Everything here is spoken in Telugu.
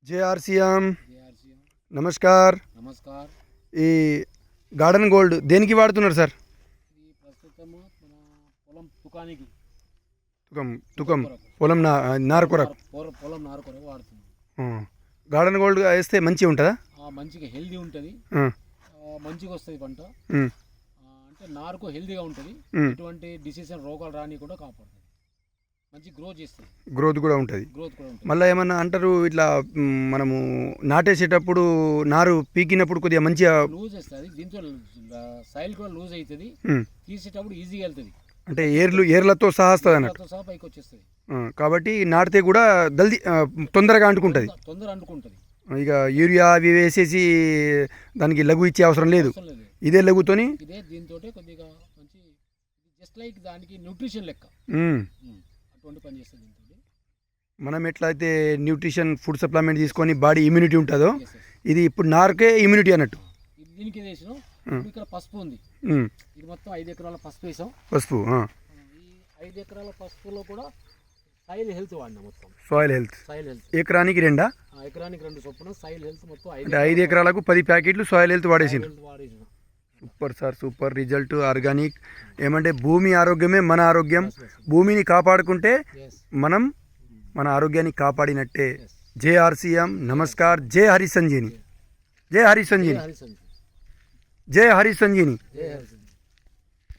జేఆర్సీఎం నమస్కార్. నమస్కార్. ఈ గార్డెన్ గోల్డ్ దేనికి వాడుతున్నారు సార్? ఇది ప్రస్తుతము మన పొలం తుకానికి తుకం తుకం పొలం నారు కొరకు పొలం నారు కొరకు వాడుతున్నాం. గార్డెన్ గోల్డ్ వేస్తే మంచిగా ఉంటుందా? మంచిగా హెల్దీ ఉంటుంది, మంచిగా వస్తుంది పంట. అంటే నారుకు హెల్దీగా ఉంటుంది, ఎటువంటి డిసీజ్ రోగాలు రాని కూడా కాపాడుతుంది, మంచి గ్రోత్ కూడా ఉంటుంది. మళ్ళీ ఏమన్నా అంటారు ఇట్లా మనము నాటేసేటప్పుడు నారు పీకినప్పుడు కొద్దిగా మంచిగా లూజ్ వస్తుంది, దీంతో సాయిల్ కూడా లూజ్ అవుతుంది, తీసేటప్పుడు ఈజీగా వెళ్తుంది. అంటే ఏర్లతో సహా వస్తుంది అన్నట్టు, సహా పైకి వచ్చేస్తుంది. కాబట్టి నాటితే కూడా తొందరగా అంటుకుంటుంది. ఇక యూరియా అవి వేసేసి దానికి లఘు ఇచ్చే అవసరం లేదు, ఇదే లఘుతోని దీంతో కొద్దిగా మంచి జస్ట్ లైక్ దానికి న్యూట్రిషన్ లెక్క అటువంటి పని చేస్తుంది. మనం ఎట్లయితే న్యూట్రిషన్ ఫుడ్ సప్లిమెంట్ తీసుకొని బాడీ ఇమ్యూనిటీ ఉంటుందో, ఇది ఇప్పుడు నారుకే ఇమ్యూనిటీ అన్నట్టు. దీనికి వేసినాం. ఇక్కడ పసుపు ఉంది, ఇది మొత్తం 5 ఎకరాల పసుపు వేసాం. పసుపు ఈ 5 ఎకరాల పసుపులో కూడా సాయిల్ హెల్త్ వాడినా మొత్తం. సాయిల్ హెల్త్ ఎకరానికి 2 ఎకరానికి 2 చొప్పున సాయిల్ హెల్త్ మొత్తం అంటే 5 ఎకరాలకు 10 ప్యాకెట్లు సాయిల్ హెల్త్ వాడేసిండ్రు. Super sir, super result. Organic ఏమంటే భూమి ఆరోగ్యమే మన ఆరోగ్యం. భూమిని కాపాడుకుంటే మనం మన ఆరోగ్యాన్ని కాపాడినట్టే. జేఆర్సీఎం నమస్కార్. జై హరి సంజీని, జై హరి సంజీని, జై హరి సంజీని.